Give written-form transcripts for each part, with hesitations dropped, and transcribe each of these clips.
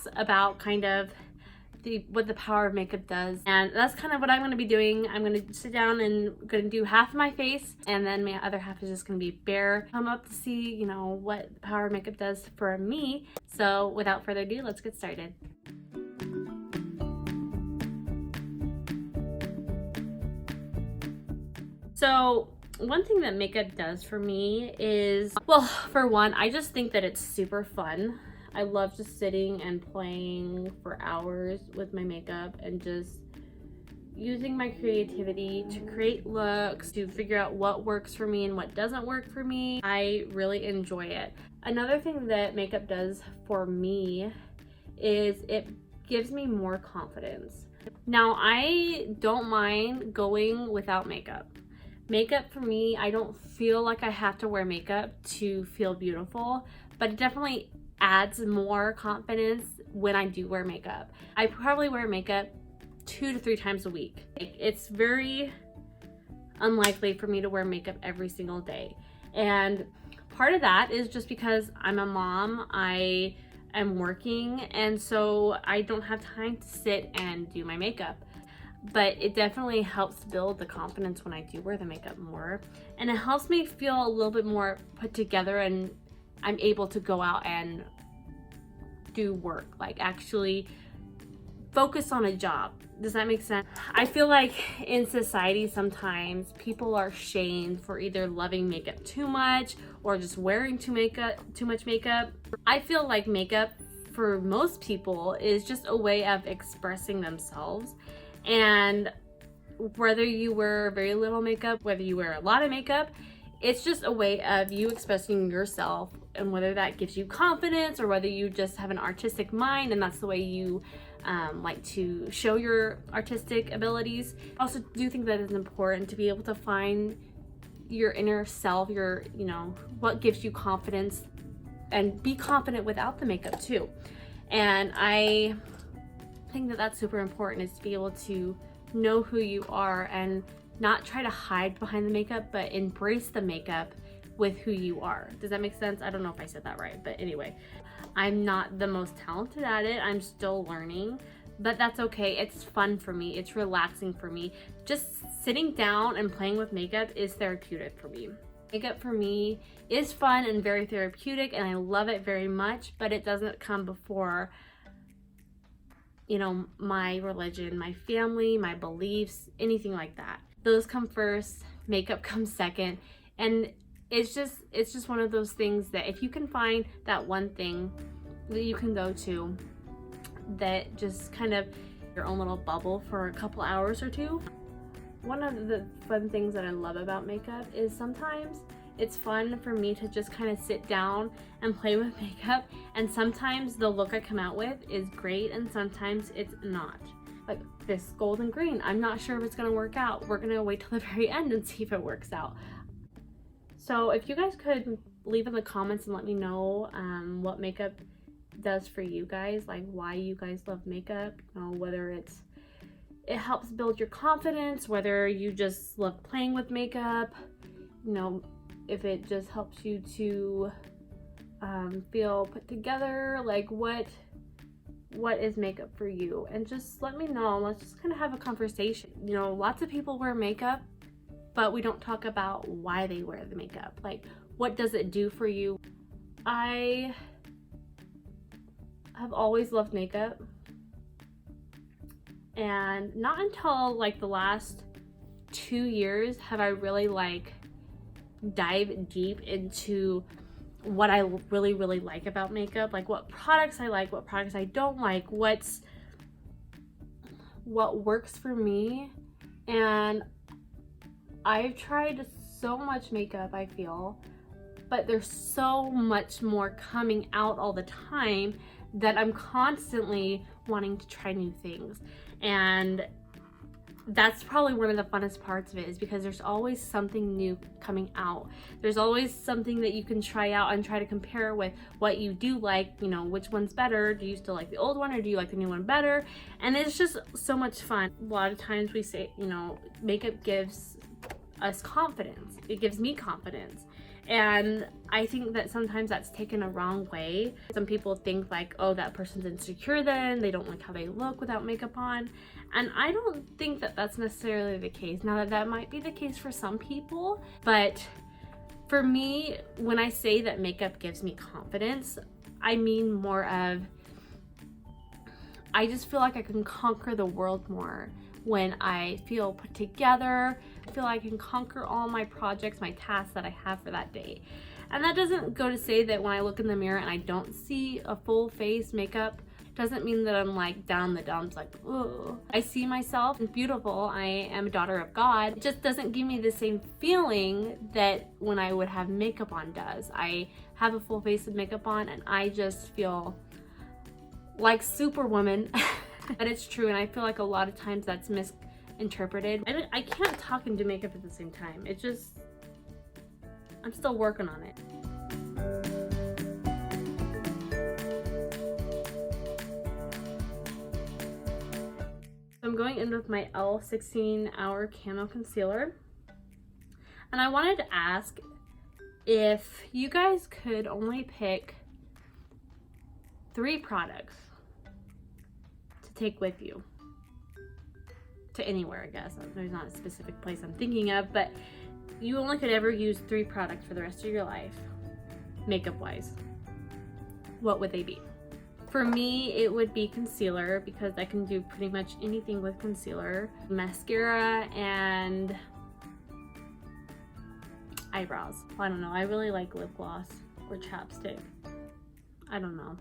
talks about kind of what the power of makeup does, and that's kind of what I'm going to be doing. I'm going to sit down and going to do half of my face, and then my other half is just going to be bare. Come up to see, you know, what the power of makeup does for me. So without further ado, let's get started. So one thing that makeup does for me is, well, for one, I just think that it's super fun. I love just sitting and playing for hours with my makeup and just using my creativity to create looks, to figure out what works for me and what doesn't work for me. I really enjoy it. Another thing that makeup does for me is it gives me more confidence. Now, I don't mind going without makeup. Makeup for me, I don't feel like I have to wear makeup to feel beautiful, but it definitely adds more confidence when I do wear makeup. I probably wear makeup 2 to 3 times a week. It's very unlikely for me to wear makeup every single day. And part of that is just because I'm a mom, I am working, and so I don't have time to sit and do my makeup. But it definitely helps build the confidence when I do wear the makeup more. And it helps me feel a little bit more put together, and I'm able to go out and do work, like actually focus on a job. Does that make sense? I feel like in society sometimes people are shamed for either loving makeup too much or just wearing too much makeup. I feel like makeup for most people is just a way of expressing themselves. And whether you wear very little makeup, whether you wear a lot of makeup, it's just a way of you expressing yourself, and whether that gives you confidence or whether you just have an artistic mind and that's the way you like to show your artistic abilities. I also do think that it's important to be able to find your inner self, your, you know, what gives you confidence, and be confident without the makeup too. And I think that that's super important, is to be able to know who you are and not try to hide behind the makeup, but embrace the makeup with who you are. Does that make sense? I don't know if I said that right, but anyway, I'm not the most talented at it. I'm still learning, but that's okay. It's fun for me. It's relaxing for me. Just sitting down and playing with makeup is therapeutic for me. Makeup for me is fun and very therapeutic, and I love it very much, but it doesn't come before, you know, my religion, my family, my beliefs, anything like that. Those come first, makeup comes second. And it's just one of those things that if you can find that one thing that you can go to that just kind of your own little bubble for a couple hours or two. One of the fun things that I love about makeup is sometimes it's fun for me to just kind of sit down and play with makeup, and sometimes the look I come out with is great and sometimes it's not. Like this golden green, I'm not sure if it's gonna work out. We're gonna wait till the very end and see if it works out. So if you guys could leave in the comments and let me know what makeup does for you guys, like why you guys love makeup, you know, whether it helps build your confidence, whether you just love playing with makeup, you know, if it just helps you to feel put together, like what is makeup for you, and just let me know. Let's just kind of have a conversation. You know, lots of people wear makeup, but we don't talk about why they wear the makeup. Like, what does it do for you? I have always loved makeup, and not until like the last 2 years have I really like dive deep into what I really like about makeup, like what products I like, what products I don't like, what works for me. And I've tried so much makeup, I feel, but there's so much more coming out all the time that I'm constantly wanting to try new things. And that's probably one of the funnest parts of it, is because there's always something new coming out. There's always something that you can try out and try to compare with what you do like, you know, which one's better. Do you still like the old one or do you like the new one better? And it's just so much fun. A lot of times we say, you know, makeup gives us confidence. It gives me confidence. And I think that sometimes that's taken a wrong way. Some people think like, oh, that person's insecure then, they don't like how they look without makeup on. And I don't think that that's necessarily the case. Now that might be the case for some people, but for me, when I say that makeup gives me confidence, I mean more of, I just feel like I can conquer the world more when I feel put together. I feel like I can conquer all my projects, my tasks that I have for that day. And that doesn't go to say that when I look in the mirror and I don't see a full face makeup, doesn't mean that I'm like down the dumps, like, oh. I see myself beautiful. I am a daughter of God. It just doesn't give me the same feeling that when I would have makeup on does. I have a full face of makeup on and I just feel like Superwoman. But it's true, and I feel like a lot of times that's misinterpreted. I can't talk and do makeup at the same time. It just, I'm still working on it. I'm going in with my e.l.f. 16-hour camo concealer. And I wanted to ask if you guys could only pick 3 products to take with you to anywhere, I guess. There's not a specific place I'm thinking of, but you only could ever use 3 products for the rest of your life, makeup-wise. What would they be? For me, it would be concealer, because I can do pretty much anything with concealer. Mascara and eyebrows. I don't know. I really like lip gloss or chapstick. I don't know.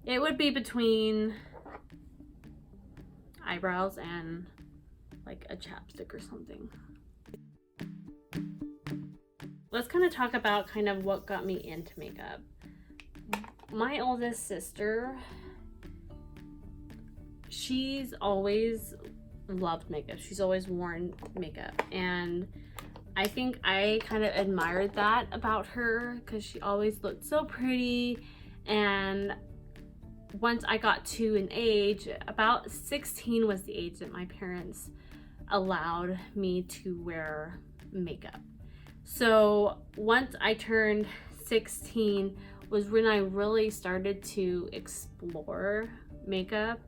It would be between eyebrows and like a chapstick or something. Let's kind of talk about kind of what got me into makeup. My oldest sister, she's always loved makeup. She's always worn makeup, and I think I kind of admired that about her because she always looked so pretty. And once I got to an age, about 16 was the age that my parents allowed me to wear makeup. So once I turned 16 was when I really started to explore makeup.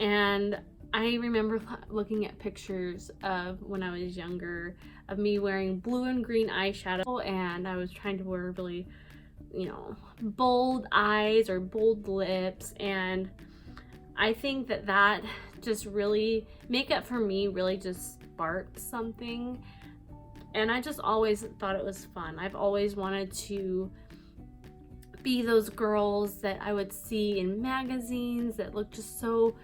And I remember looking at pictures of when I was younger of me wearing blue and green eyeshadow, and I was trying to wear really, you know, bold eyes or bold lips. And I think that that just really, makeup for me really just sparked something. And I just always thought it was fun. I've always wanted to be those girls that I would see in magazines that look just so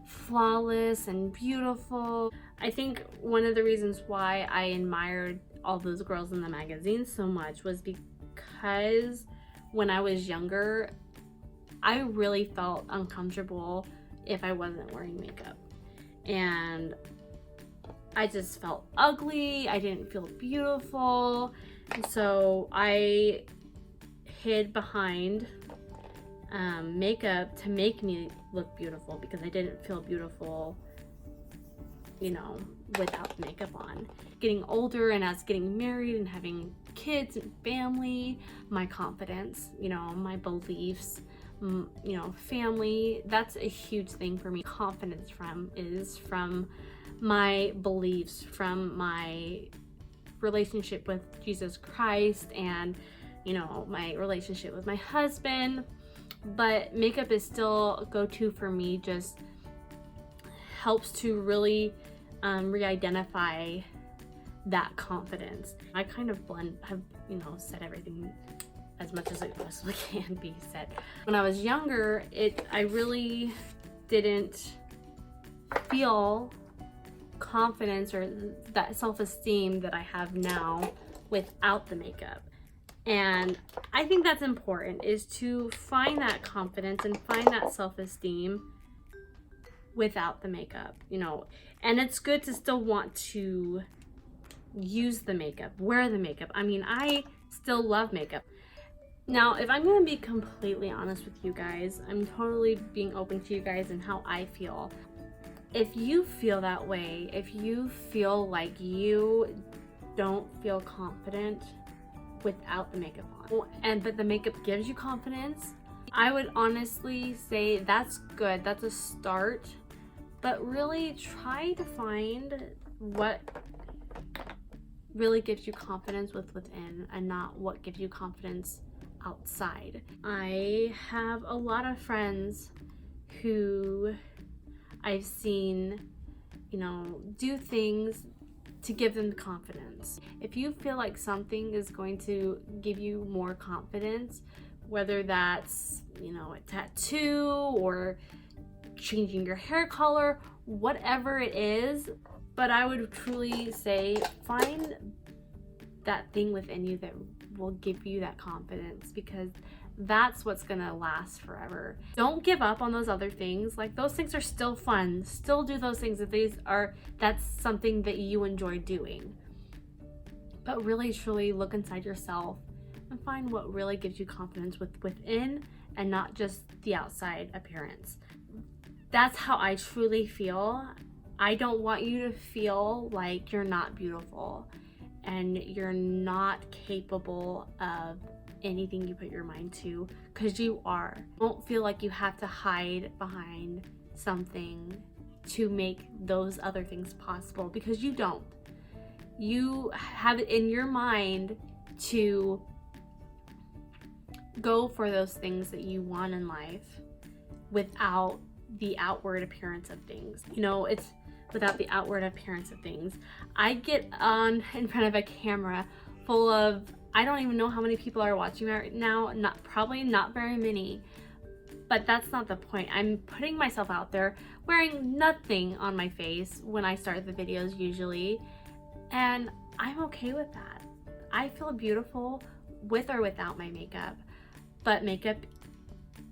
flawless and beautiful. I think one of the reasons why I admired all those girls in the magazines so much was because when I was younger, I really felt uncomfortable if I wasn't wearing makeup. And I just felt ugly. I didn't feel beautiful. And so I hid behind makeup to make me look beautiful, because I didn't feel beautiful, you know, without makeup on. Getting older and as getting married and having kids and family, my confidence, you know, my beliefs, you know, family, that's a huge thing for me. Confidence is from my beliefs, from my relationship with Jesus Christ, and you know, my relationship with my husband. But makeup is still a go-to for me. Just helps to really re-identify that confidence. I kind of have, you know, said everything as much as it possibly can be said. When I was younger, I really didn't feel confidence or that self-esteem that I have now without the makeup. And I think that's important, is to find that confidence and find that self-esteem without the makeup, you know. And it's good to still want to use the makeup, wear the makeup. I mean, I still love makeup. Now, if I'm going to be completely honest with you guys, I'm totally being open to you guys and how I feel. If you feel that way, if you feel like you don't feel confident without the makeup on. But the makeup gives you confidence. I would honestly say that's good. That's a start. But really try to find what really gives you confidence within and not what gives you confidence outside. I have a lot of friends who I've seen, you know, do things to give them confidence. If you feel like something is going to give you more confidence, whether that's, you know, a tattoo or changing your hair color, whatever it is, but I would truly say find that thing within you that will give you that confidence, because that's what's gonna last forever. Don't give up on those other things. Like, those things are still fun. Still do those things if that's something that you enjoy doing. But really truly look inside yourself and find what really gives you confidence within and not just the outside appearance. That's how I truly feel. I don't want you to feel like you're not beautiful and you're not capable of anything you put your mind to, because you are. Don't feel like you have to hide behind something to make those other things possible, because you don't. You have it in your mind to go for those things that you want in life without the outward appearance of things. You know, it's without the outward appearance of things. I get on in front of a camera full of, I don't even know how many people are watching right now. Probably not very many, but that's not the point. I'm putting myself out there wearing nothing on my face when I start the videos usually, and I'm okay with that. I feel beautiful with or without my makeup, but makeup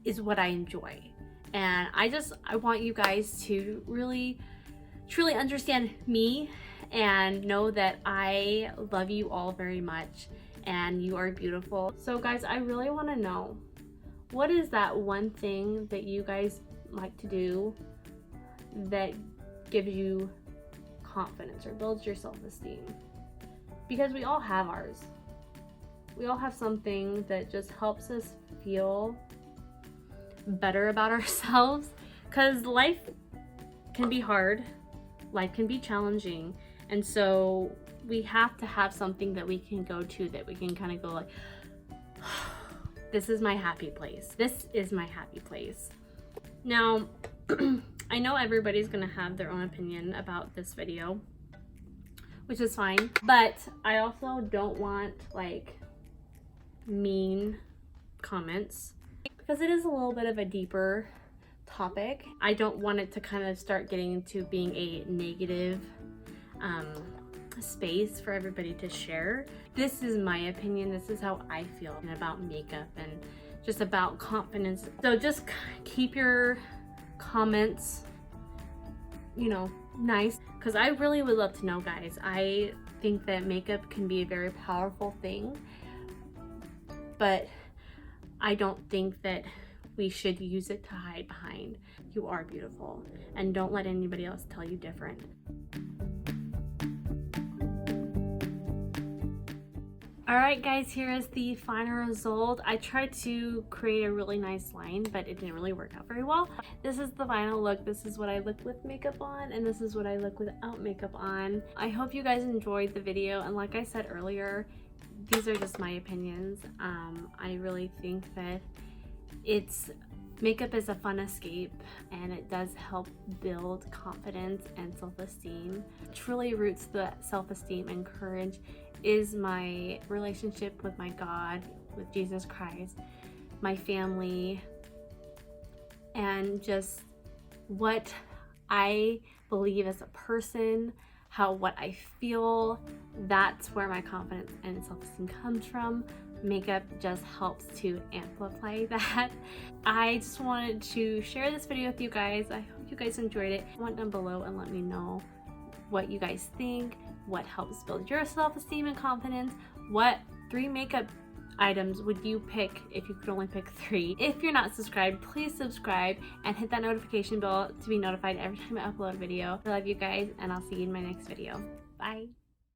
is what I enjoy. And I want you guys to really truly understand me and know that I love you all very much and you are beautiful. So guys, I really want to know, what is that one thing that you guys like to do that gives you confidence or builds your self-esteem? Because we all have ours. We all have something that just helps us feel better about ourselves, because life can be hard, life can be challenging, and so we have to have something that we can go to, that we can kind of go like, this is my happy place. This is my happy place. Now, I know everybody's gonna have their own opinion about this video, which is fine, but I also don't want like mean comments, because it is a little bit of a deeper topic. I don't want it to kind of start getting into being a negative space for everybody to share. This is my opinion. This is how I feel about makeup and just about confidence. So just keep your comments, you know, nice, because I really would love to know, guys. I think that makeup can be a very powerful thing, but I don't think that we should use it to hide behind. You are beautiful, and don't let anybody else tell you different. Alright guys, here is the final result. I tried to create a really nice line, but it didn't really work out very well. This is the final look. This is what I look with makeup on, and this is what I look without makeup on. I hope you guys enjoyed the video, and like I said earlier, these are just my opinions. I really think that makeup is a fun escape, and it does help build confidence and self-esteem. Truly roots the self-esteem and courage is my relationship with my God, with Jesus Christ, my family, and just what I believe as a person, what I feel. That's where my confidence and self-esteem comes from. Makeup just helps to amplify that. I just wanted to share this video with you guys. I hope you guys enjoyed it. Comment down below and let me know what you guys think, what helps build your self-esteem and confidence. What 3 makeup items would you pick if you could only pick 3? If you're not subscribed, please subscribe and hit that notification bell to be notified every time I upload a video. I love you guys, and I'll see you in my next video. Bye.